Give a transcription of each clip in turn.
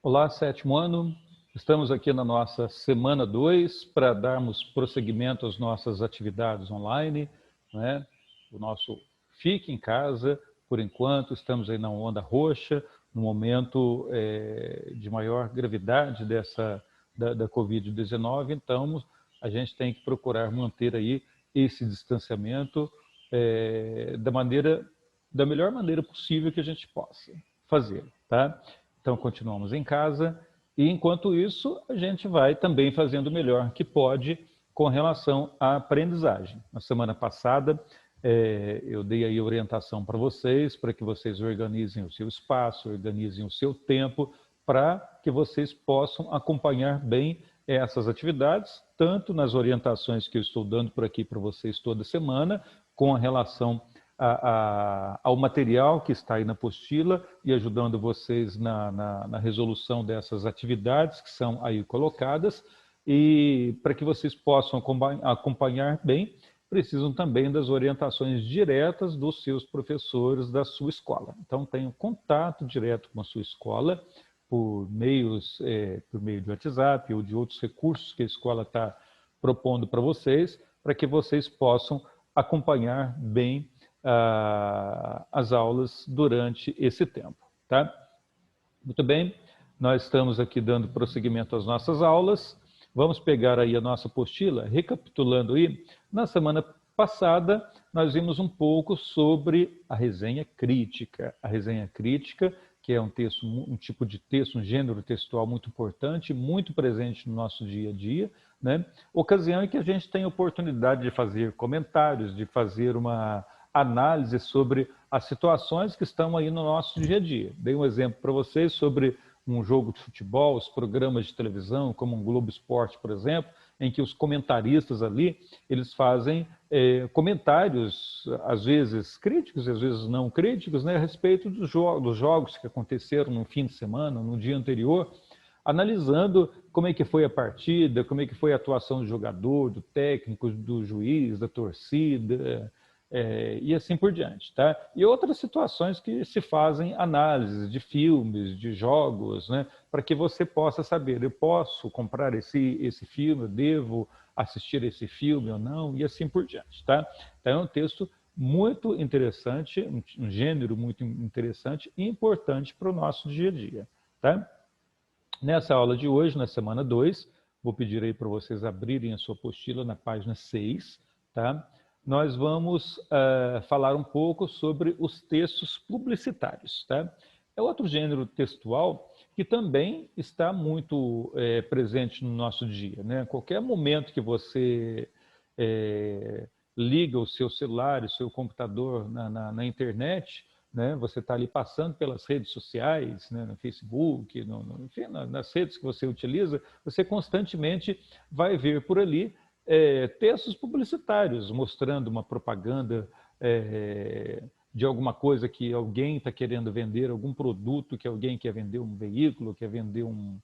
Olá, sétimo ano. Estamos aqui na nossa semana 2 para darmos prosseguimento às nossas atividades online, né? O nosso Fique em Casa, por enquanto, estamos aí na onda roxa, no momento de maior gravidade da Covid-19, então a gente tem que procurar manter aí esse distanciamento da melhor maneira possível que a gente possa fazer, tá? Então, continuamos em casa e, enquanto isso, a gente vai também fazendo o melhor que pode com relação à aprendizagem. Na semana passada, eu dei aí orientação para que vocês organizem o seu espaço, organizem o seu tempo, para que vocês possam acompanhar bem essas atividades, tanto nas orientações que eu estou dando por aqui para vocês toda semana, com relação ao material que está aí na apostila e ajudando vocês na resolução dessas atividades que são aí colocadas. E para que vocês possam acompanhar bem, precisam também das orientações diretas dos seus professores da sua escola. Então, tenham contato direto com a sua escola por meio de WhatsApp ou de outros recursos que a escola está propondo para vocês, para que vocês possam acompanhar bem as aulas durante esse tempo, tá? Muito bem, nós estamos aqui dando prosseguimento às nossas aulas. Vamos pegar aí a nossa apostila, recapitulando aí. Na semana passada, nós vimos um pouco sobre a resenha crítica. A resenha crítica, que é um tipo de texto, um gênero textual muito importante, muito presente no nosso dia a dia, né? Ocasião em que a gente tem a oportunidade de fazer comentários, de fazer uma análise sobre as situações que estão aí no nosso dia a dia. Dei um exemplo para vocês sobre um jogo de futebol, os programas de televisão, como um Globo Esporte, por exemplo, em que os comentaristas ali, eles fazem comentários, às vezes críticos, às vezes não críticos, né, a respeito dos jogos que aconteceram no fim de semana, no dia anterior, analisando como é que foi a partida, como é que foi a atuação do jogador, do técnico, do juiz, da torcida, e assim por diante, tá? E outras situações que se fazem análises de filmes, de jogos, né? Para que você possa saber, eu posso comprar esse filme, eu devo assistir esse filme ou não, e assim por diante, tá? Então é um texto muito interessante, um gênero muito interessante e importante para o nosso dia a dia, tá? Nessa aula de hoje, na semana 2, vou pedir aí para vocês abrirem a sua apostila na página 6, tá? Nós vamos falar um pouco sobre os textos publicitários, tá? É outro gênero textual que também está muito presente no nosso dia, né? Qualquer momento que você liga o seu celular, o seu computador na internet, né? Você está ali passando pelas redes sociais, né? No Facebook, enfim, nas redes que você utiliza, você constantemente vai ver por ali textos publicitários mostrando uma propaganda de alguma coisa que alguém está querendo vender, algum produto que alguém quer vender, um veículo, quer vender um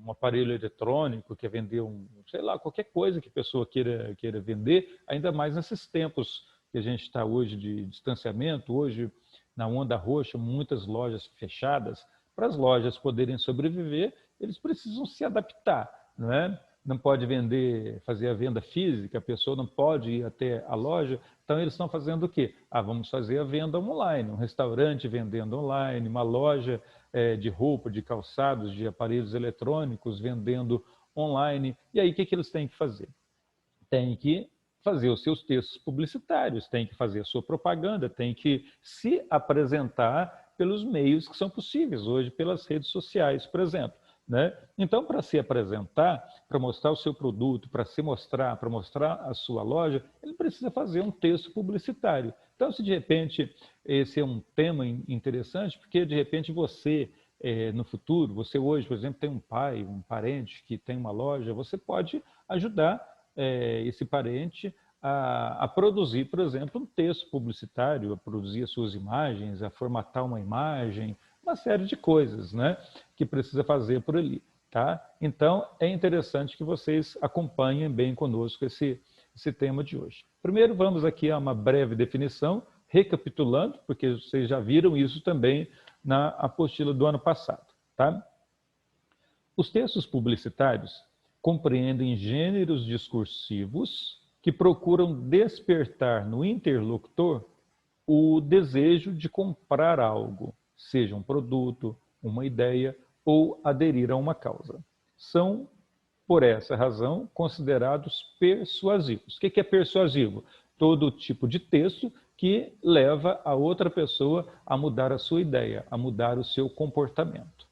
aparelho eletrônico, quer vender sei lá, qualquer coisa que a pessoa queira vender, ainda mais nesses tempos que a gente está hoje de distanciamento, hoje na onda roxa, muitas lojas fechadas. Para as lojas poderem sobreviver, eles precisam se adaptar, não é? Não pode fazer a venda física, a pessoa não pode ir até a loja, então eles estão fazendo o quê? Vamos fazer a venda online, um restaurante vendendo online, uma loja de roupa, de calçados, de aparelhos eletrônicos vendendo online. E aí o que eles têm que fazer? Tem que fazer os seus textos publicitários, tem que fazer a sua propaganda, tem que se apresentar pelos meios que são possíveis hoje, pelas redes sociais, por exemplo, né? Então, para se apresentar, para mostrar o seu produto, para mostrar a sua loja, ele precisa fazer um texto publicitário. Então, se de repente esse é um tema interessante, porque de repente você, no futuro, você hoje, por exemplo, tem um pai, um parente que tem uma loja, você pode ajudar esse parente a produzir, por exemplo, um texto publicitário, a produzir as suas imagens, a formatar uma imagem, uma série de coisas, né, que precisa fazer por ali, tá? Então, é interessante que vocês acompanhem bem conosco esse tema de hoje. Primeiro, vamos aqui a uma breve definição, recapitulando, porque vocês já viram isso também na apostila do ano passado. Tá? Os textos publicitários compreendem gêneros discursivos que procuram despertar no interlocutor o desejo de comprar algo, seja um produto, uma ideia ou aderir a uma causa. São, por essa razão, considerados persuasivos. O que é persuasivo? Todo tipo de texto que leva a outra pessoa a mudar a sua ideia, a mudar o seu comportamento.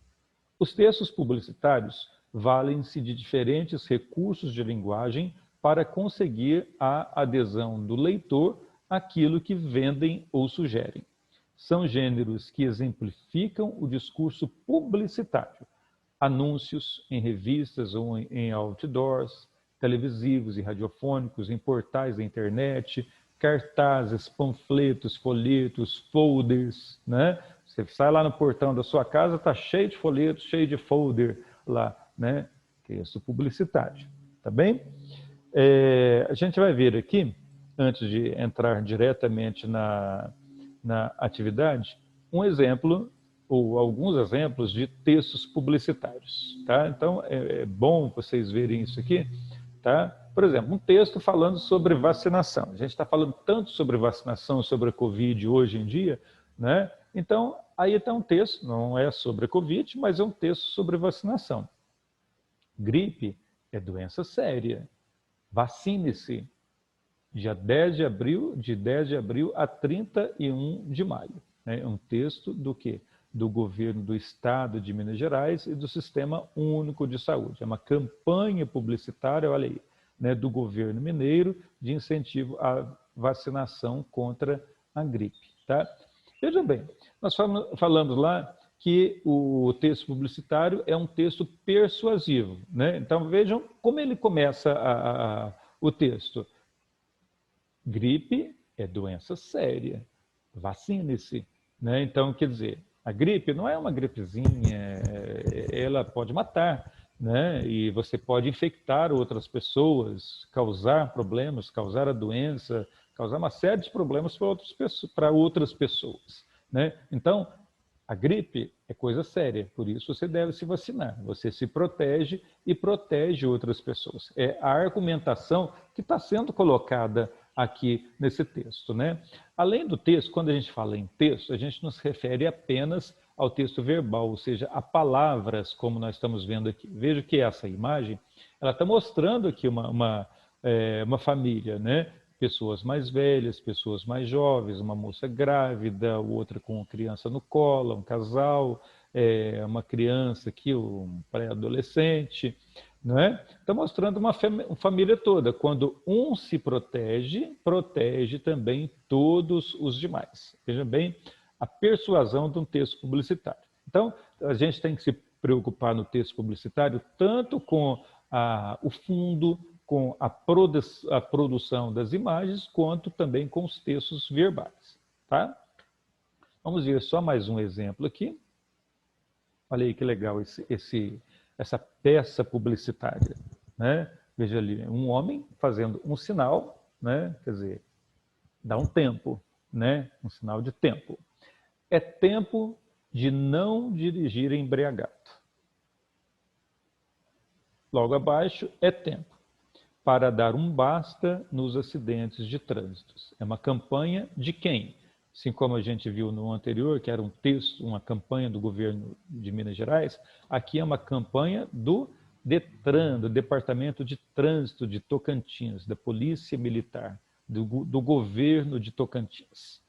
Os textos publicitários valem-se de diferentes recursos de linguagem para conseguir a adesão do leitor àquilo que vendem ou sugerem. São gêneros que exemplificam o discurso publicitário, anúncios em revistas ou em outdoors, televisivos e radiofônicos, em portais da internet, cartazes, panfletos, folhetos, folders, né? Você sai lá no portão da sua casa, está cheio de folhetos, cheio de folder lá, né? Texto publicitário, tá bem? A gente vai ver aqui, antes de entrar diretamente na atividade, um exemplo ou alguns exemplos de textos publicitários, tá? Então, é bom vocês verem isso aqui, tá? Por exemplo, um texto falando sobre vacinação. A gente está falando tanto sobre vacinação, sobre a Covid hoje em dia, né? Então, aí está um texto, não é sobre a Covid, mas é um texto sobre vacinação. Gripe é doença séria. Vacine-se. Dia 10 de abril, de 10 de abril a 31 de maio. É um texto do quê? Do governo do estado de Minas Gerais e do Sistema Único de Saúde. É uma campanha publicitária, olha aí, né, do governo mineiro de incentivo à vacinação contra a gripe. Tá? Vejam bem, nós falamos lá que o texto publicitário é um texto persuasivo. Né? Então vejam como ele começa o texto. Gripe é doença séria, vacine-se. Né? Então, quer dizer, a gripe não é uma gripezinha, ela pode matar, né? E você pode infectar outras pessoas, causar problemas, causar a doença, causar uma série de problemas para outras pessoas. Né? Então, a gripe é coisa séria, por isso você deve se vacinar. Você se protege e protege outras pessoas. É a argumentação que está sendo colocada aqui nesse texto. Né? Além do texto, quando a gente fala em texto, a gente não se refere apenas ao texto verbal, ou seja, a palavras, como nós estamos vendo aqui. Veja que essa imagem, ela está mostrando aqui uma família, né? Pessoas mais velhas, pessoas mais jovens, uma moça grávida, outra com criança no colo, um casal, uma criança aqui, um pré-adolescente, não é? Está mostrando uma família toda. Quando um se protege, protege também todos os demais. Veja bem a persuasão de um texto publicitário. Então, a gente tem que se preocupar no texto publicitário tanto com o fundo, com a produção das imagens, quanto também com os textos verbais. Tá? Vamos ver só mais um exemplo aqui. Olha aí que legal essa peça publicitária. Né? Veja ali, um homem fazendo um sinal, né? Quer dizer, dá um tempo, né? Um sinal de tempo. É tempo de não dirigir embriagado. Logo abaixo, é tempo para dar um basta nos acidentes de trânsito. É uma campanha de quem? Assim como a gente viu no anterior, que era um texto, uma campanha do governo de Minas Gerais, aqui é uma campanha do DETRAN, do Departamento de Trânsito de Tocantins, da Polícia Militar, do governo de Tocantins.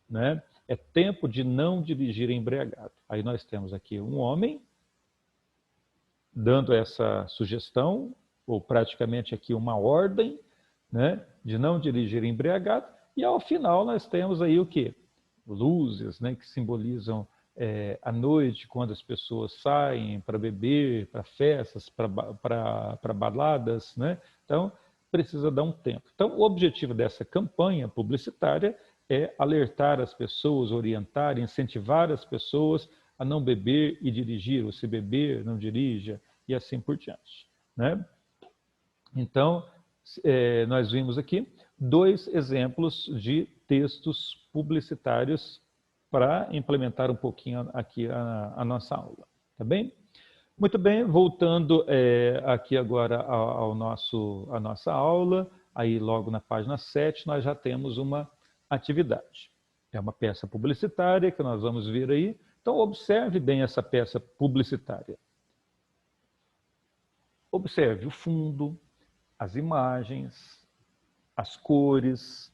Né? É tempo de não dirigir embriagado. Aí nós temos aqui um homem dando essa sugestão, ou praticamente aqui uma ordem, né, de não dirigir embriagado, e ao final nós temos aí o quê? Luzes, né, que simbolizam a noite, quando as pessoas saem para beber, para festas, para baladas, né? Então, precisa dar um tempo. Então, o objetivo dessa campanha publicitária é alertar as pessoas, orientar, incentivar as pessoas a não beber e dirigir, ou se beber, não dirija, e assim por diante. Né? Então, nós vimos aqui 2 exemplos de textos publicitários para implementar um pouquinho aqui a nossa aula, tá bem? Muito bem, voltando aqui agora à nossa aula, aí logo na página 7 nós já temos uma atividade. É uma peça publicitária que nós vamos ver aí. Então observe bem essa peça publicitária. Observe o fundo, as imagens, as cores,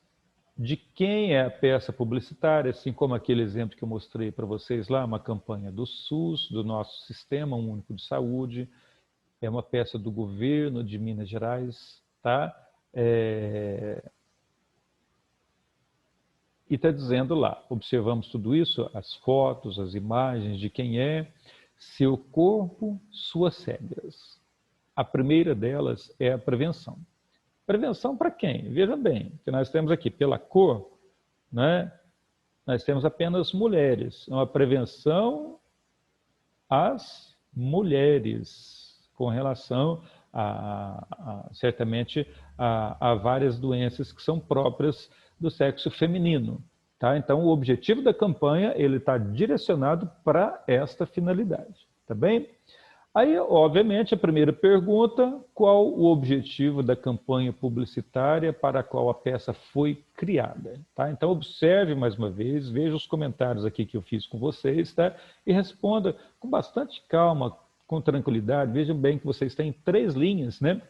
de quem é a peça publicitária, assim como aquele exemplo que eu mostrei para vocês lá, uma campanha do SUS, do nosso Sistema Único de Saúde, é uma peça do governo de Minas Gerais, tá? E está dizendo lá, observamos tudo isso, as fotos, as imagens de quem é, seu corpo, suas regras. A primeira delas é a prevenção. Prevenção para quem? Veja bem, que nós temos aqui, pela cor, né, nós temos apenas mulheres. É uma prevenção às mulheres, com relação certamente, a várias doenças que são próprias do sexo feminino. Tá? Então, o objetivo da campanha ele está direcionado para esta finalidade. Tá bem? Aí, obviamente, a primeira pergunta, qual o objetivo da campanha publicitária para a qual a peça foi criada? Tá? Então, observe mais uma vez, veja os comentários aqui que eu fiz com vocês, tá? E responda com bastante calma, com tranquilidade. Vejam bem que vocês têm 3 linhas, né?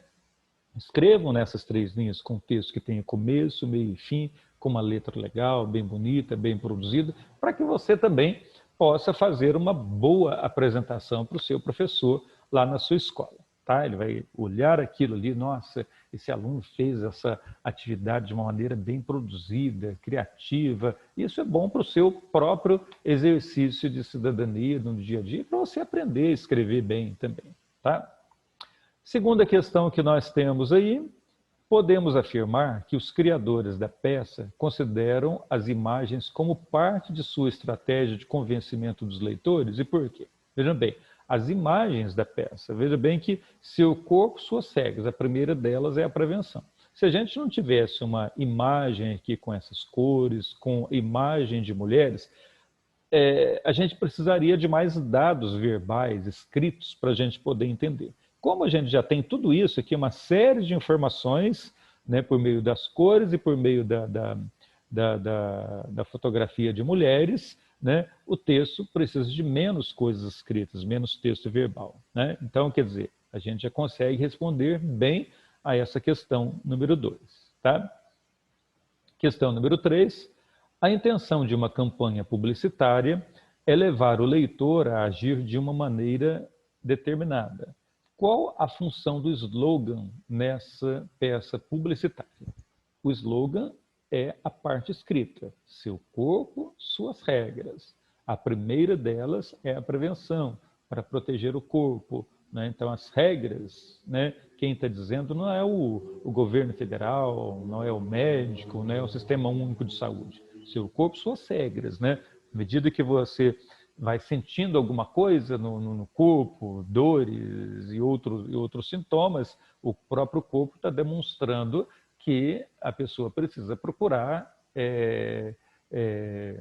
Escrevam nessas 3 linhas com texto que tenha começo, meio e fim, com uma letra legal, bem bonita, bem produzida, para que você também possa fazer uma boa apresentação para o seu professor lá na sua escola. Tá? Ele vai olhar aquilo ali, nossa, esse aluno fez essa atividade de uma maneira bem produzida, criativa. Isso é bom para o seu próprio exercício de cidadania no dia a dia, para você aprender a escrever bem também. Tá? Segunda questão que nós temos aí, podemos afirmar que os criadores da peça consideram as imagens como parte de sua estratégia de convencimento dos leitores. E por quê? Vejam bem, as imagens da peça, veja bem que seu corpo, suas regras, a primeira delas é a prevenção. Se a gente não tivesse uma imagem aqui com essas cores, com imagem de mulheres, a gente precisaria de mais dados verbais, escritos, para a gente poder entender. Como a gente já tem tudo isso aqui, uma série de informações, né, por meio das cores e por meio da fotografia de mulheres, né, o texto precisa de menos coisas escritas, menos texto verbal. Né? Então, quer dizer, a gente já consegue responder bem a essa questão número 2. Tá? Questão número 3. A intenção de uma campanha publicitária é levar o leitor a agir de uma maneira determinada. Qual a função do slogan nessa peça publicitária? O slogan é a parte escrita, seu corpo, suas regras. A primeira delas é a prevenção, para proteger o corpo. Né? Então, as regras, né? Quem está dizendo não é o governo federal, não é o médico, não é o Sistema Único de Saúde. Seu corpo, suas regras. Né? À medida que você vai sentindo alguma coisa no corpo, dores e outros sintomas, o próprio corpo está demonstrando que a pessoa precisa procurar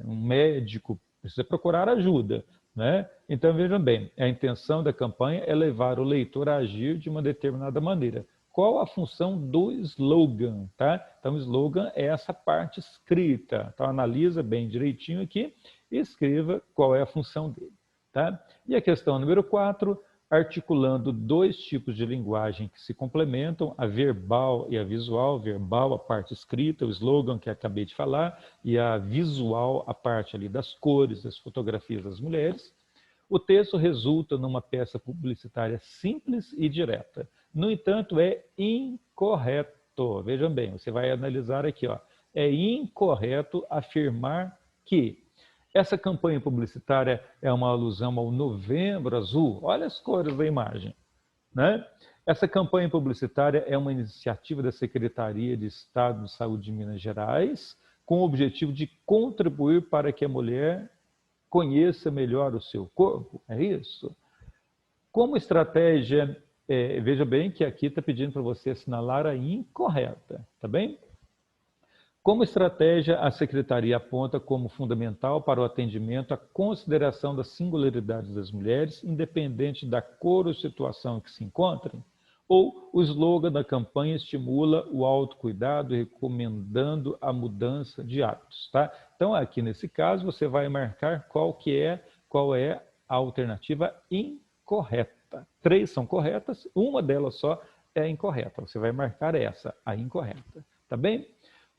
um médico, precisa procurar ajuda. Né? Então, vejam bem, a intenção da campanha é levar o leitor a agir de uma determinada maneira. Qual a função do slogan? Tá? Então, o slogan é essa parte escrita. Então, analisa bem direitinho aqui e escreva qual é a função dele. Tá? E a questão número 4, articulando 2 tipos de linguagem que se complementam, a verbal e a visual. Verbal, a parte escrita, o slogan que acabei de falar, e a visual, a parte ali das cores, das fotografias das mulheres. O texto resulta numa peça publicitária simples e direta. No entanto, é incorreto. Vejam bem, você vai analisar aqui. Ó. É incorreto afirmar que essa campanha publicitária é uma alusão ao Novembro Azul. Olha as cores da imagem. Né? Essa campanha publicitária é uma iniciativa da Secretaria de Estado de Saúde de Minas Gerais, com o objetivo de contribuir para que a mulher conheça melhor o seu corpo. É isso? Como estratégia, veja bem que aqui está pedindo para você assinalar a incorreta. Tá bem? Como estratégia, a Secretaria aponta como fundamental para o atendimento a consideração das singularidades das mulheres, independente da cor ou situação em que se encontrem, ou o slogan da campanha estimula o autocuidado, recomendando a mudança de hábitos. Tá? Então, aqui nesse caso, você vai marcar qual é a alternativa incorreta. 3 são corretas, uma delas só é incorreta. Você vai marcar essa, a incorreta. Tá bem?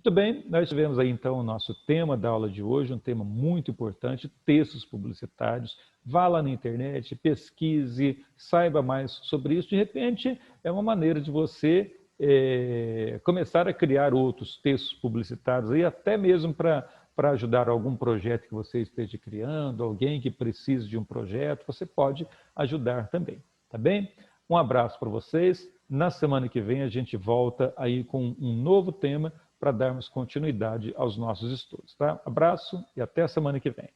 Muito bem, nós tivemos aí então o nosso tema da aula de hoje, um tema muito importante, textos publicitários. Vá lá na internet, pesquise, saiba mais sobre isso. De repente, é uma maneira de você começar a criar outros textos publicitários, aí, até mesmo para ajudar algum projeto que você esteja criando, alguém que precise de um projeto, você pode ajudar também, tá bem? Um abraço para vocês. Na semana que vem a gente volta aí com um novo tema para darmos continuidade aos nossos estudos, tá? Abraço e até a semana que vem.